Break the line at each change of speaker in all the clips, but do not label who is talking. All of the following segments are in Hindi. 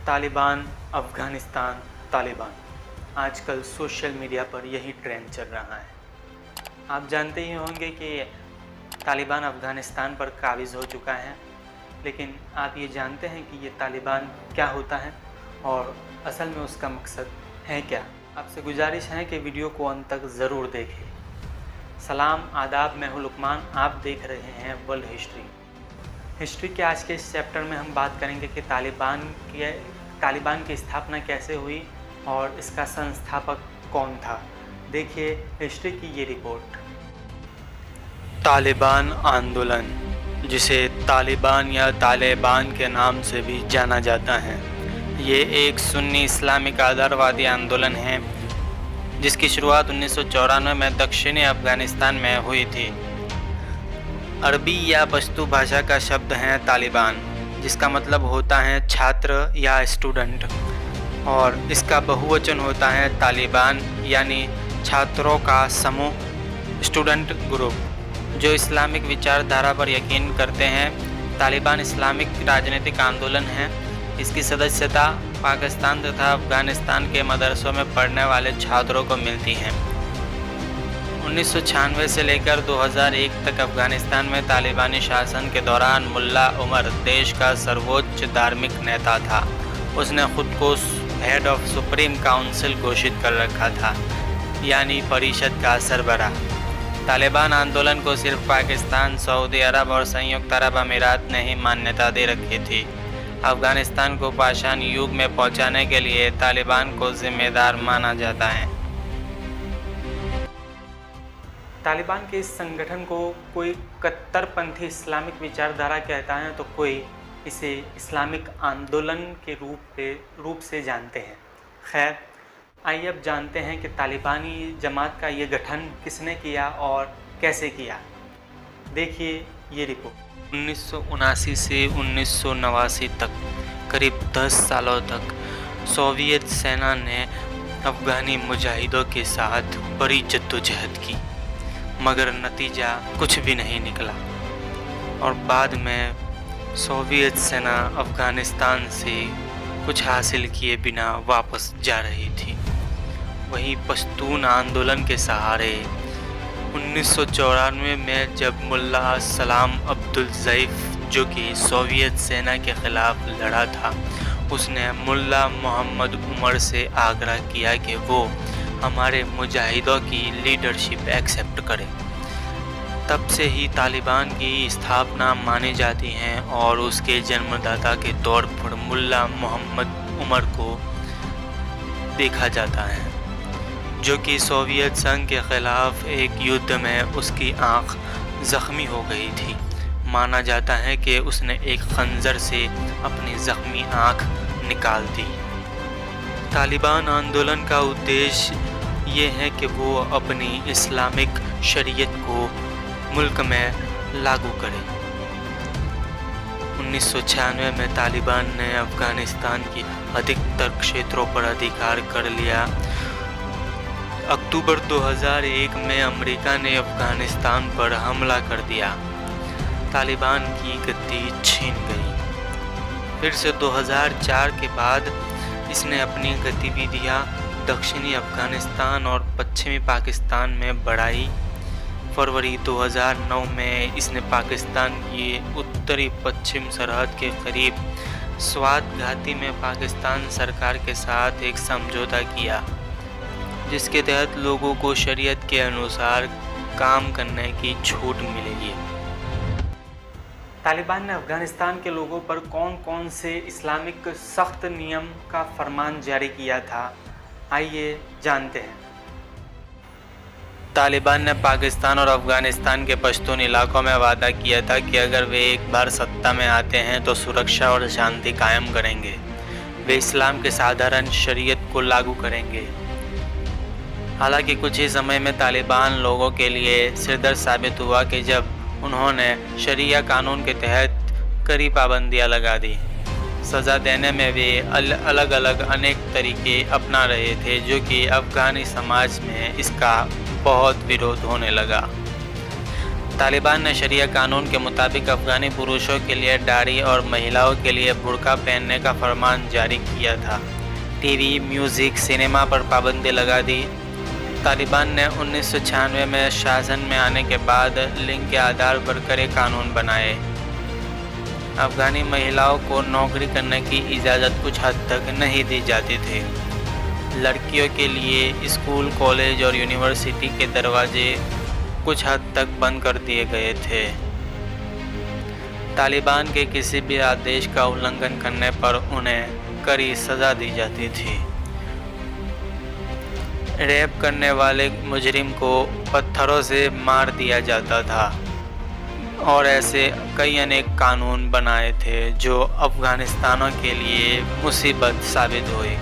तालिबान, अफ़गानिस्तान, तालिबान। आजकल सोशल मीडिया पर यही ट्रेंड चल रहा है। आप जानते ही होंगे कि तालिबान अफ़गानिस्तान पर काबिज़ हो चुका है, लेकिन आप ये जानते हैं कि ये तालिबान क्या होता है और असल में उसका मकसद है क्या? आपसे गुजारिश है कि वीडियो को अंत तक ज़रूर देखें। सलाम, आदाब, मैं हूं लुकमान। आप देख रहे हैं वर्ल्ड हिस्ट्री के आज के इस चैप्टर में हम बात करेंगे कि तालिबान की स्थापना कैसे हुई और इसका संस्थापक कौन था। देखिए हिस्ट्री की ये रिपोर्ट। तालिबान आंदोलन, जिसे तालिबान या तालिबान के नाम से भी जाना जाता है, ये एक सुन्नी इस्लामिक आधारवादी आंदोलन है जिसकी शुरुआत 1994 में दक्षिणी अफ़गानिस्तान में हुई थी। अरबी या पश्तो भाषा का शब्द है तालिबान, जिसका मतलब होता है छात्र या स्टूडेंट, और इसका बहुवचन होता है तालिबान यानी छात्रों का समूह, स्टूडेंट ग्रुप, जो इस्लामिक विचारधारा पर यकीन करते हैं। तालिबान इस्लामिक राजनीतिक आंदोलन है। इसकी सदस्यता पाकिस्तान तथा अफ़गानिस्तान के मदरसों में पढ़ने वाले छात्रों को मिलती है। 1996 से लेकर 2001 तक अफ़गानिस्तान में तालिबानी शासन के दौरान मुल्ला उमर देश का सर्वोच्च धार्मिक नेता था। उसने खुद को हेड ऑफ सुप्रीम काउंसिल घोषित कर रखा था, यानी परिषद का सरबराह। तालिबान आंदोलन को सिर्फ पाकिस्तान, सऊदी अरब और संयुक्त अरब अमीरात ने ही मान्यता दे रखी थी। अफ़गानिस्तान को पाषाण युग में पहुंचाने के लिए तालिबान को जिम्मेदार माना जाता है। तालिबान के इस संगठन को कोई कट्टरपंथी इस्लामिक विचारधारा कहता है, तो कोई इसे इस्लामिक आंदोलन के रूप से जानते हैं। खैर, आइए अब जानते हैं कि तालिबानी जमात का ये गठन किसने किया और कैसे किया। देखिए ये रिपोर्ट। 1979 से 1989 तक करीब 10 सालों तक सोवियत सेना ने अफ़गानी मुजाहिदों के साथ बड़ी जद्दोजहद की, मगर नतीजा कुछ भी नहीं निकला और बाद में सोवियत सेना अफ़गानिस्तान से कुछ हासिल किए बिना वापस जा रही थी। वहीं पश्तून आंदोलन के सहारे 1994 में जब मुल्ला सलाम अब्दुल ज़ैफ़, जो कि सोवियत सेना के ख़िलाफ़ लड़ा था, उसने मुल्ला मोहम्मद उमर से आग्रह किया कि वो हमारे मुजाहिदों की लीडरशिप एक्सेप्ट करें। तब से ही तालिबान की स्थापना मानी जाती है और उसके जन्मदाता के तौर पर मुल्ला मोहम्मद उमर को देखा जाता है, जो कि सोवियत संघ के ख़िलाफ़ एक युद्ध में उसकी आँख ज़ख्मी हो गई थी। माना जाता है कि उसने एक खंजर से अपनी ज़ख्मी आँख निकाल दी। तालिबान आंदोलन का उद्देश्य ये है कि वो अपनी इस्लामिक शरीयत को मुल्क में लागू करे। 1996 में तालिबान ने अफ़गानिस्तान की अधिकतर क्षेत्रों पर अधिकार कर लिया। अक्टूबर 2001 में अमेरिका ने अफ़गानिस्तान पर हमला कर दिया। तालिबान की गद्दी छीन गई। फिर से 2004 के बाद इसने अपनी गतिविधियां दक्षिणी अफ़गानिस्तान और पश्चिमी पाकिस्तान में बढ़ाई। फरवरी 2009 में इसने पाकिस्तान की उत्तरी पश्चिम सरहद के करीब स्वात घाटी में पाकिस्तान सरकार के साथ एक समझौता किया, जिसके तहत लोगों को शरीयत के अनुसार काम करने की छूट मिलेगी। तालिबान ने अफ़गानिस्तान के लोगों पर कौन कौन से इस्लामिक सख्त नियम का फरमान जारी किया था, आइए जानते हैं। तालिबान ने पाकिस्तान और अफ़गानिस्तान के पश्तून इलाकों में वादा किया था कि अगर वे एक बार सत्ता में आते हैं तो सुरक्षा और शांति कायम करेंगे। वे इस्लाम के साधारण शरीयत को लागू करेंगे। हालांकि कुछ ही समय में तालिबान लोगों के लिए सिरदर्द साबित हुआ कि जब उन्होंने शरिया कानून के तहत कड़ी पाबंदियां लगा दी। सज़ा देने में वे अलग अलग अनेक तरीके अपना रहे थे, जो कि अफ़गानी समाज में इसका बहुत विरोध होने लगा। तालिबान ने शरिया कानून के मुताबिक अफ़गानी पुरुषों के लिए दाढ़ी और महिलाओं के लिए बुर्का पहनने का फरमान जारी किया था। टीवी, म्यूज़िक, सिनेमा पर पाबंदी लगा दी। तालिबान ने 1996 में शासन में आने के बाद लिंग के आधार पर कड़े कानून बनाए। अफ़गानी महिलाओं को नौकरी करने की इजाज़त कुछ हद तक नहीं दी जाती थी। लड़कियों के लिए स्कूल, कॉलेज और यूनिवर्सिटी के दरवाजे कुछ हद तक बंद कर दिए गए थे। तालिबान के किसी भी आदेश का उल्लंघन करने पर उन्हें कड़ी सज़ा दी जाती थी। रेप करने वाले मुजरिम को पत्थरों से मार दिया जाता था और ऐसे कई अनेक कानून बनाए थे जो अफ़गानिस्तानियों के लिए मुसीबत साबित हुई।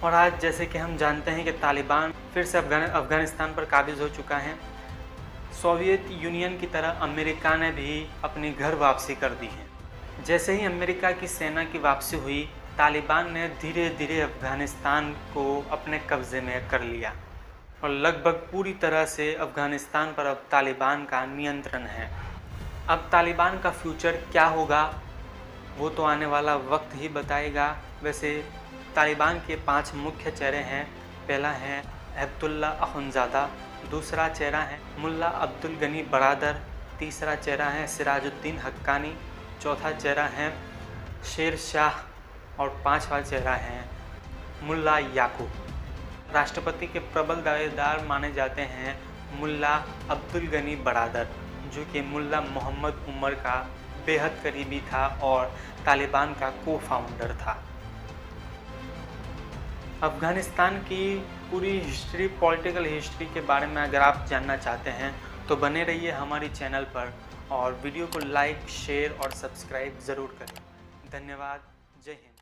और आज जैसे कि हम जानते हैं कि तालिबान फिर से अफ़गानिस्तान पर काबिज़ हो चुका है। सोवियत यूनियन की तरह अमेरिका ने भी अपनी घर वापसी कर दी है। जैसे ही अमेरिका की सेना की वापसी हुई, तालिबान ने धीरे धीरे अफ़गानिस्तान को अपने कब्ज़े में कर लिया और लगभग पूरी तरह से अफ़गानिस्तान पर अब तालिबान का नियंत्रण है। अब तालिबान का फ्यूचर क्या होगा वो तो आने वाला वक्त ही बताएगा। वैसे तालिबान के 5 मुख्य चेहरे हैं। पहला है अब्दुल्ला अखुंज़ादा, दूसरा चेहरा है मुल्ला अब्दुल गनी बरादर, तीसरा चेहरा है सिराजुद्दीन हक्कानी, चौथा चेहरा है शेर शाह और 5वां चेहरा है मुल्ला याकूब। राष्ट्रपति के प्रबल दावेदार माने जाते हैं मुल्ला अब्दुल गनी बरादर, जो कि मुल्ला मोहम्मद उमर का बेहद करीबी था और तालिबान का को-फाउंडर था। अफ़गानिस्तान की पूरी हिस्ट्री, पॉलिटिकल हिस्ट्री के बारे में अगर आप जानना चाहते हैं तो बने रहिए हमारी चैनल पर और वीडियो को लाइक, शेयर और सब्सक्राइब ज़रूर करें। धन्यवाद। जय हिंद।